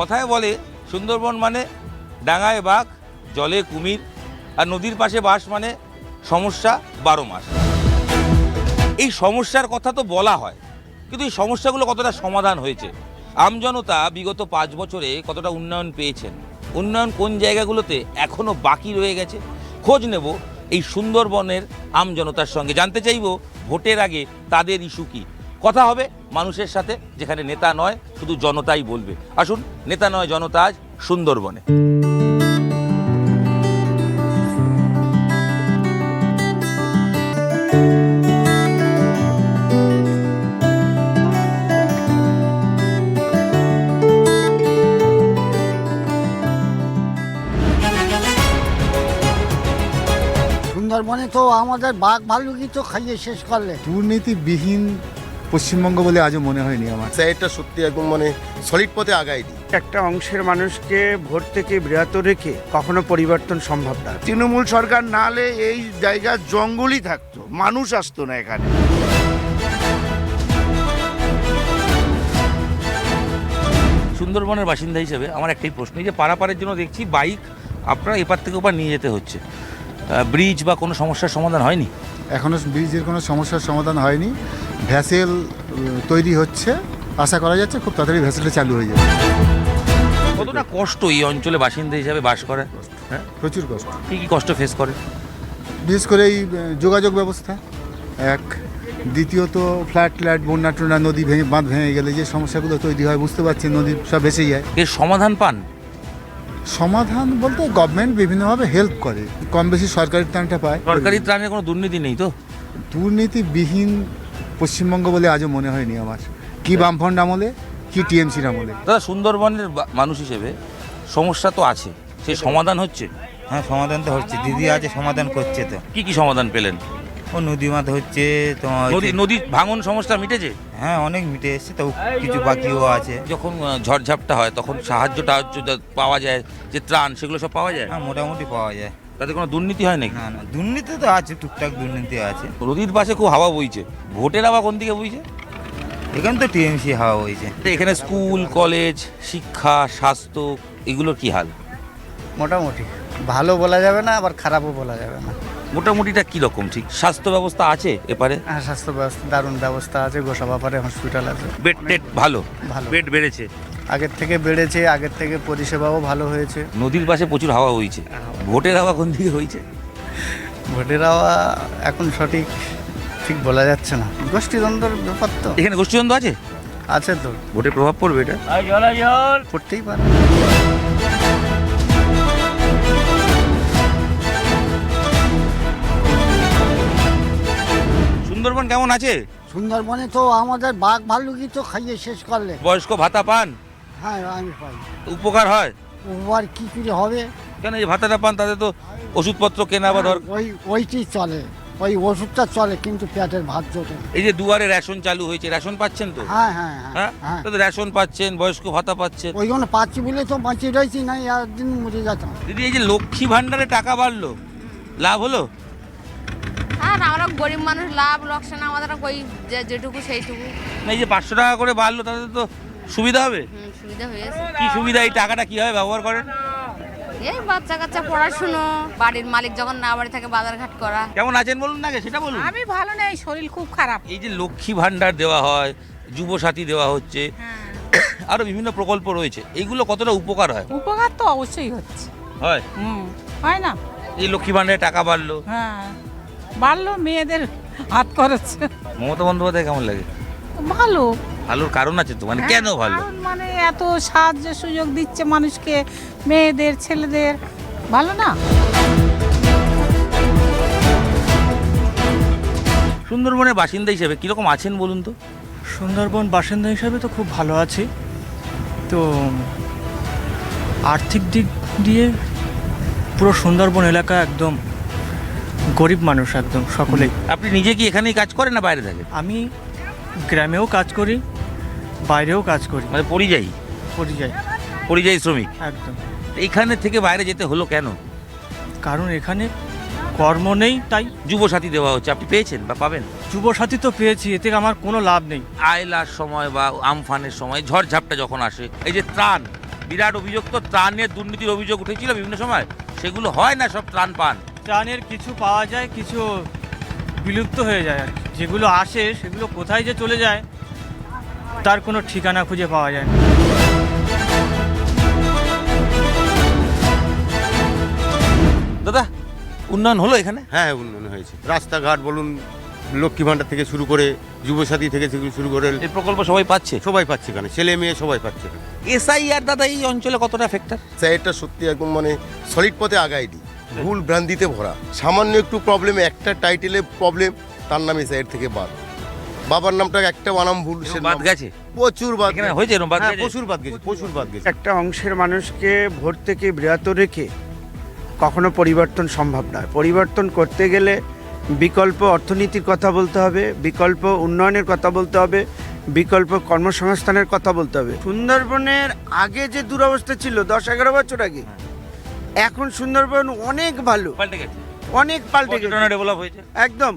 কথায় বলে সুন্দরবন মানে ডাঙায় বাঘ, জলে কুমির, আর নদীর পাশে বাস মানে সমস্যা 12 মাস। এই সমস্যার কথা তো বলা হয়, কিন্তু এই সমস্যাগুলো কতটা সমাধান হয়েছে? আমজনতা বিগত 5 বছরে কতটা উন্নয়ন পেয়েছেন? উন্নয়ন কোন জায়গাগুলোতে এখনও বাকি রয়ে গেছে? খোঁজ নেব এই সুন্দরবনের আমজনতার সঙ্গে। জানতে চাইব ভোটের আগে তাদের ইস্যু কী। কথা হবে মানুষের সাথে, যেখানে নেতা নয় শুধু জনতাই বলবে। আসুন, নেতা নয় জনতা আজ সুন্দরবনে। সুন্দরবনে তো আমাদের বাঘ ভাল্লুকই তো খাইয়ে শেষ করলে। দুর্নীতিবিহীন পশ্চিমবঙ্গ বলে আজও মনে হয়নি আমার। এটা সত্যি একদম সলিড পথে আগায়নি। একটা অংশের মানুষকে ভোট থেকে বিরত রেখে কখনো পরিবর্তন সম্ভব না। তৃণমূল সরকার না হলে এই জায়গা জঙ্গলই থাকতো, মানুষ আসতো না এখানে। সুন্দরবনের বাসিন্দা হিসেবে আমার একটাই প্রশ্ন, এই যে পারাপারের জন্য দেখছি বাইক আপনারা এপার থেকে ওপার নিয়ে যেতে হচ্ছে, ব্রিজ বা কোনো সমস্যার সমাধান হয়নি? এখনও ব্রিজের কোনো সমস্যার সমাধান হয়নি। ভ্যাসেল তৈরি হচ্ছে, আশা করা যাচ্ছে খুব তাড়াতাড়ি ভ্যাসেলটা চালু হয়ে যাবে। কতটা কষ্ট এই অঞ্চলে বাসিন্দা হিসাবে বাস করে? হ্যাঁ, প্রচুর কষ্ট। কী কী কষ্ট ফেস করে? বিশেষ করে এই যোগাযোগ ব্যবস্থা এক, দ্বিতীয়ত ফ্ল্যাট বন্যা টন্যা, নদী বাঁধ ভেঙে গেলে যে সমস্যাগুলো তৈরি হয় বুঝতে পারছেন, নদী সব ভেসে যায়। এর সমাধান পান? সমাধান বলতে গভর্নমেন্ট বিভিন্নভাবে হেল্প করে, কম বেশি সরকারি ত্রাণটা পায়। সরকারি ত্রাণের কোনো দুর্নীতি নেই তো? দুর্নীতিবিহীন পশ্চিমবঙ্গ বলে আজও মনে হয়নি আমার, কি বামফ্রন্ট আমলে কি টিএমসির আমলে। দাদা, সুন্দরবনের মানুষ হিসেবে সমস্যা তো আছে, সেই সমাধান হচ্ছে? হ্যাঁ, সমাধান তো হচ্ছে, দিদি আছে সমাধান করছে। তো কি কি সমাধান পেলেন? ও নদী মাথা হচ্ছে তোমার নদী ভাঙন সমস্যা মিটেছে? হ্যাঁ, অনেক মিটে এসছে, তো কিছু বাকিও আছে। যখন ঝড়ঝাপটা হয় তখন সাহায্য পাওয়া যায়, যে ত্রাণ সেগুলো সব পাওয়া যায়? হ্যাঁ, মোটামুটি পাওয়া যায়। তাতে কোনো দুর্নীতি হয় নাকি? না না, দুর্নীতি তো আছে, টুকটাক দুর্নীতি আছে। নদীর পাশে খুব হাওয়া বইছে, ভোটের হাওয়া কোন দিকে বইছে? এখানে তো টিএমসি হাওয়া হয়েছে। এখানে স্কুল কলেজ শিক্ষা স্বাস্থ্য এগুলোর কি হাল? মোটামুটি ভালো বলা যাবে না, আবার খারাপও বলা যাবে না। মোটামুটিটা কীরকম? ঠিক স্বাস্থ্য ব্যবস্থা আছে এপারে? হ্যাঁ, স্বাস্থ্য ব্যবস্থা দারুণ ব্যবস্থা আছে, গোসাবাপারে হসপিটাল আছে। বেড টেড ভালো? ভালো। বেড বেড়েছে? আগের থেকে বেড়েছে, আগের থেকে পরিষেবাও ভালো হয়েছে। নদীর পাশে প্রচুর হাওয়া হয়েছে, ভোটের হাওয়া কোন দিকে হয়েছে? ভোটের হাওয়া এখন ঠিক বলা যাচ্ছে না, গোষ্ঠীদ্বন্দ্বের ব্যাপার তো। এখানে গোষ্ঠীদ্বন্দ্ব আছে? আছে তো, ভোটের প্রভাব পড়বে এটা? পড়তেই পারে। সুন্দরবন কেমন আছে? সুন্দরবনে তো আমাদের বাঘ ভাল্লুকই তো খাইয়ে শেষ করলে। বয়স্ক ভাতা পান? হ্যাঁ, আমি পাই। উপকার হয়? ওবার কি করে হবে? কেন এই ভাতাটা পান, তাদের তো ওষুধপত্র কেনা বা দরকার। ওইটি চলে, ওই ওষুধটা চলে, কিন্তু পেটের ভাত জোটে না। এই যে দুয়ারে রেশন চালু হয়েছে, রেশন পাচ্ছেন তো? হ্যাঁ হ্যাঁ হ্যাঁ, হ্যাঁ, তো রেশন পাচ্ছেন, বয়স্ক ভাতা পাচ্ছেন। ওইগুলো পাচ্ছি বলে তো বাঁচিয়ে রয়েছি, না একদিন মরে যেতাম। দিদি, এই যে লক্ষ্মী ভান্ডারে টাকা বাড়লো, লাভ হলো? আর আমরা গরিব মানুষ, লাভ লোকসান আমাদের ওই যেটুকু সেইটুকু। না, এই যে 500 টাকা করে বাড়লো, তাদের তো সুবিধা হবে। সুবিধা হয়েছে। কি সুবিধা? এই টাকাটা কিভাবে ব্যবহার করেন? এই বাচ্চা কাচ্চা পড়াশুনো, বাড়ির মালিক যখন না বাড়ি থাকে বাজারঘাট করা। কেমন আছেন বলুন না, সেটা বলুন। আমি ভালো নেই, শরীর খুব খারাপ। এই যে লক্ষ্মী ভান্ডার দেওয়া হয়, যুবসাথী দেওয়া হচ্ছে, আরো বিভিন্ন প্রকল্প রয়েছে, এইগুলো কতটা উপকার হয়? উপকার তো অবশ্যই হচ্ছে। হয়? হয় না? এই লক্ষ্মী ভান্ডারে টাকা বাড়লো, হ্যাঁ, বাড়লো, মেয়েদের হাত খরচ। মমতা বন্দ্যোপাধ্যায় কেমন লাগে? ভালো। ভালোর কারণ আছে তো, মানে কেন ভালো? কারণ মানে এত সাহায্য সুযোগ দিচ্ছে মানুষকে, মেয়েদের ছেলেদের, ভালো না? সুন্দরবনের বাসিন্দা হিসেবে কিরকম আছেন বলুন তো? সুন্দরবন বাসিন্দা হিসাবে তো খুব ভালো আছি। তো আর্থিক দিক দিয়ে পুরো সুন্দরবন এলাকা একদম গরিব মানুষ, একদম সকলেই। আপনি নিজে কি এখানেই কাজ করেন না বাইরে থাকেন? আমি গ্রামেও কাজ করি, বাইরেও কাজ করি, মানে পরিযায়ী শ্রমিক একদম। এইখানে থেকে বাইরে যেতে হলো কেন? কারণ এখানে কর্ম নেই, তাই। যুবসাথী দেওয়া হচ্ছে, আপনি পেয়েছেন বা পাবেন? যুবসাথী তো পেয়েছি, এতে আমার কোনো লাভ নেই। আয়লার সময় বা আমফানের সময়, ঝড়ঝাপটা যখন আসে, এই যে ত্রাণ বিরাট অভিযোগ তো ত্রাণের দুর্নীতির অভিযোগ উঠেছিল বিভিন্ন সময়, সেগুলো হয় না, সব ত্রাণ পান। ত্রাণের কিছু পাওয়া যায়, কিছু বিলুপ্ত হয়ে যায় আর কি। যেগুলো আসে সেগুলো কোথায় যে চলে যায় তার কোনো ঠিকানা খুঁজে পাওয়া যায় না। দাদা, উন্নয়ন হলো এখানে? হ্যাঁ, উন্নয়ন হয়েছে। রাস্তাঘাট বলুন, লক্ষ্মী ভাণ্ডার থেকে শুরু করে যুবসাথী থেকে শুরু করে এই প্রকল্প সবাই পাচ্ছে? সবাই পাচ্ছে এখানে, ছেলে মেয়ে সবাই পাচ্ছে এখানে। এসআইআর দাদা এই অঞ্চলে কতটা ফ্যাক্টর? এটা সত্যি একদম মানে সলিড পথে আগায়নি, ভুল ভ্রান্তিতে ভরা। সামান্য একটু প্রবলেম, একটা টাইটেলে প্রবলেম, তার নামে সাইড থেকে বাদ। বাবার নামটা একটা বানাম ভুল, সে বাদ গেছে, প্রচুর বাদ এখানে হয়েছে এরকম বাদ হ্যাঁ, গেছে? প্রচুর বাদ গেছে, প্রচুর বাদ গেছে। একটা অংশের মানুষকে ভোট থেকে বিরত রেখে কখনো পরিবর্তন সম্ভব নয়। পরিবর্তন করতে গেলে বিকল্প অর্থনীতির কথা বলতে হবে, বিকল্প উন্নয়নের কথা বলতে হবে, বিকল্প কর্মসংস্থানের কথা বলতে হবে। সুন্দরবনের আগে যে দুরবস্থা ছিল 10-11 বছর আগে, এখন সুন্দরবন অনেক ভালো, পাল্টে গেছে, অনেক পাল্টে গেছে, ডেভেলপ হয়েছে একদম।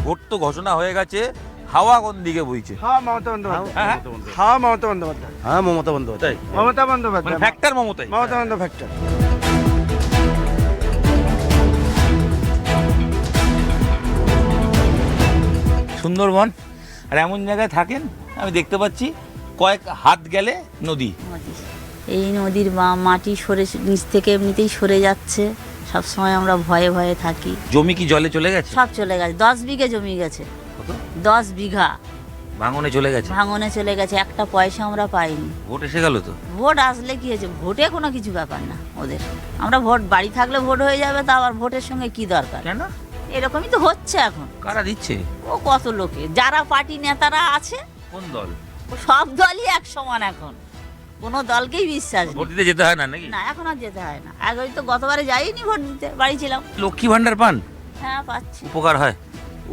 ভোট তো ঘোষণা হয়ে গেছে, হাওয়া কোন দিকে বইছে? হ্যাঁ, মমতা বন্দ্যোপাধ্যায়। হ্যাঁ, হ্যাঁ, মমতা বন্দ্যোপাধ্যায়। হ্যাঁ, মমতা বন্দ্যোপাধ্যায়। মমতা বন্দ্যোপাধ্যায়, ফ্যাক্টর মমতাই। মমতা বন্দ্যোপাধ্যায় ফ্যাক্টর। সুন্দরবন আর এমন জায়গায় থাকেন, আমি দেখতে পাচ্ছি কয়েক হাত গেলে নদী। এই নদীর মাটি সরে নিচ থেকে এমনিতেই সরে যাচ্ছে, সব সময় আমরা ভয়ে ভয়ে থাকি। জমি কি জলে চলে গেছে? সব চলে গেছে, 10 বিঘে জমি গেছে। 10 বিঘা ভাঙনে চলে গেছে, ভাঙনে চলে গেছে, একটা পয়সা আমরা পাইনি। ভোট এসে গেল তো? ভোট আসলে কি হয়েছে, ভোটে কোনো কিছু ব্যাপার না ওদের। আমরা ভোট বাড়ি থাকলে ভোট হয়ে যাবে, তা আবার ভোটের সঙ্গে কি দরকার? কেন? এরকমই তো হচ্ছে এখন। কারা দিচ্ছে? ও কত লোকে, যারা পার্টি নেতারা আছে, কোন দল? সব দলই এক সমান এখন, কোনো দলকেই বিশ্বাস ভোট নেই। দিতে যেতে হয় না নাকি? না, এখন আর যেতে হয় না। আগে তো গতবারে যাইনি ভোট দিতে, বাড়ি ছিলাম। লক্ষ্মী ভান্ডার পান? হ্যাঁ, পাচ্ছি। উপকার হয়?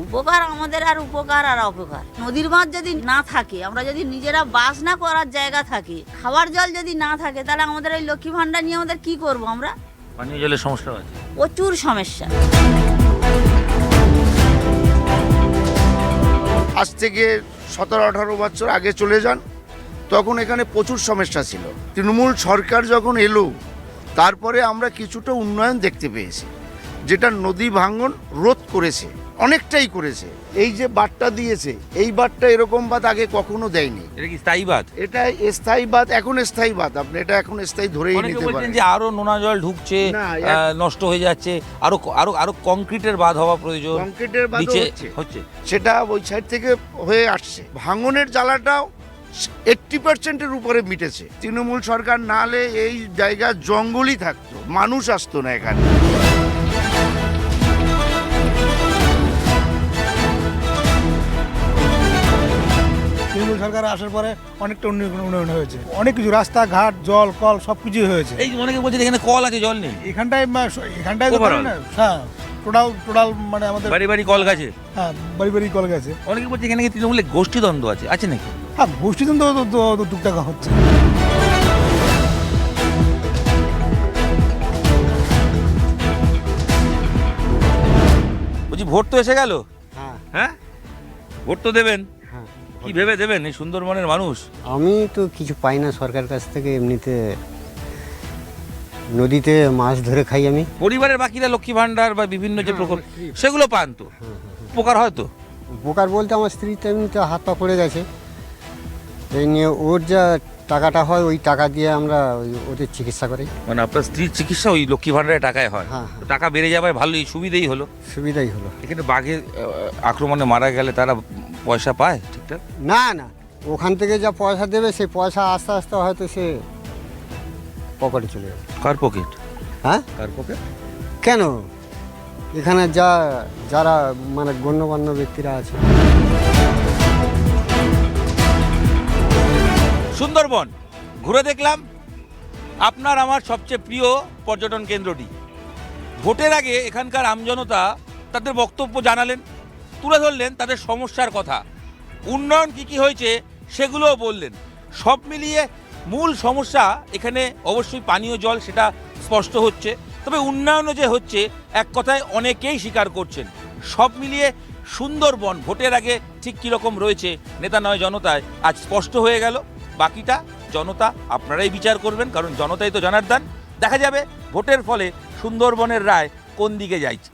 উপকার আমাদের আর উপকার আর অপকার। নদীর মাছ যদি না থাকে, আমরা যদি নিজেরা বাস না করার জায়গা থাকে, খাওয়ার জল যদি না থাকে, তাহলে আমাদের এই লক্ষ্মী ভান্ডার নিয়ে আমাদের কি করব? আমরা পানীয় জলের সমস্যা আছে, প্রচুর সমস্যা। আজ থেকে 17-18 বছর আগে চলে যান, তখন এখানে প্রচুর সমস্যা ছিল। তৃণমূল সরকার যখন এলো, তারপরে আমরা কিছুটা উন্নয়ন দেখতে পেয়েছি, যেটা নদী ভাঙন রোধ করেছে, অনেকটাই করেছে। এই যে বাঁধটা দিয়েছে, এই বাঁধটা এরকম বাঁধ আগে কখনো দেয়নি। এটা কি স্থায়ী বাঁধ? এটা স্থায়ী বাঁধ, এখন স্থায়ী বাঁধ, আপনি এটা এখন স্থায়ী ধরেই অনেকে নিতে বলছেন পারেন। যে আরো নোনা জল ঢুকছে, না, নষ্ট হয়ে যাচ্ছে, আরো আরো আরো কংক্রিটের বাঁধ হওয়া প্রয়োজন। কংক্রিটের বাঁধ নিচে হচ্ছে, সেটা ওই সাইড থেকে হয়ে আসছে। ভাঙনের জ্বালাটাও 80%-এর উপরে মিটেছে। তৃণমূল সরকার না হলে এই জায়গা জঙ্গলই থাকতো, মানুষ আসতো না এখানে। তৃণমূল সরকার আসার পরে অনেকটা উন্নয়ন হয়েছে, অনেক কিছু, রাস্তাঘাট, জল, কল সব কিছুই হয়েছে। এই যে অনেকে বলছে এখানে কল আছে, জল নেই। এখানটায় তো Overall? না, হ্যাঁ, টোটাল মানে আমাদের বাড়ি বাড়ি কল গেছে। হ্যাঁ, বাড়ি বাড়ি কল গেছে। অনেকে বলছে এখানে কি তৃণমূলের গোষ্ঠীদ্বন্দ্ব আছে নাকি? হ্যাঁ, গোষ্ঠীদ্বন্দ্ব তো টুকটাক হচ্ছে। বলছি ভোট তো এসে গেল, হ্যাঁ, হ্যাঁ ভোট তো দেবেন, হ্যাঁ। কি ভেবে দেবেন এই সুন্দরবনের মানুষ? আমি তো কিছু পাই না সরকার কাছ থেকে, এমনিতে নদীতে মাছ ধরে খাই আমি। পরিবারের বাকিরা লক্ষ্মী ভান্ডার বা বিভিন্ন যে প্রকল্প সেগুলো পান তো, উপকার হয় তো? উপকার বলতে আমার স্ত্রী তো এমনিতে হাত পা পড়ে গেছে, এই নিয়ে ওর যা টাকাটা হয় ওই টাকা দিয়ে আমরা ওদের চিকিৎসা করি। মানে আপনার স্ত্রীর চিকিৎসা ওই লক্ষ্মী ভান্ডারের টাকায় হয়? হ্যাঁ, তো টাকা বেড়ে যাওয়ায় ভালোই সুবিধেই হলো। সুবিধাই হলো। এখানে বাঘের আক্রমণে মারা গেলে তারা পয়সা পায় ঠিকঠাক? না না, ওখান থেকে যা পয়সা দেবে সেই পয়সা আস্তে আস্তে হয়তো সে পকেটে চলে যাবে। কার পকেট? হ্যাঁ, কার পকেট? কেন? এখানে যারা মানে গণ্যমান্য ব্যক্তিরা আছে। সুন্দরবন ঘুরে দেখলাম, আপনার আমার সবচেয়ে প্রিয় পর্যটন কেন্দ্রটি। ভোটের আগে এখানকার আমজনতা তাদের বক্তব্য জানালেন, তুলে ধরলেন তাদের সমস্যার কথা, উন্নয়ন কী হয়েছে সেগুলোও বললেন। সব মিলিয়ে মূল সমস্যা এখানে অবশ্যই পানীয় জল, সেটা স্পষ্ট হচ্ছে। তবে উন্নয়নও যে হচ্ছে এক কথায় অনেকেই স্বীকার করছেন। সব মিলিয়ে সুন্দরবন ভোটের আগে ঠিক কীরকম রয়েছে নেতা নয় জনতায় আজ স্পষ্ট হয়ে গেল। বাকিটা জনতা আপনারাই বিচার করবেন, কারণ জনতাই তো জনার্দন। দেখা যাবে ভোটের ফলে সুন্দরবনের রায় কোন দিকে যাচ্ছে।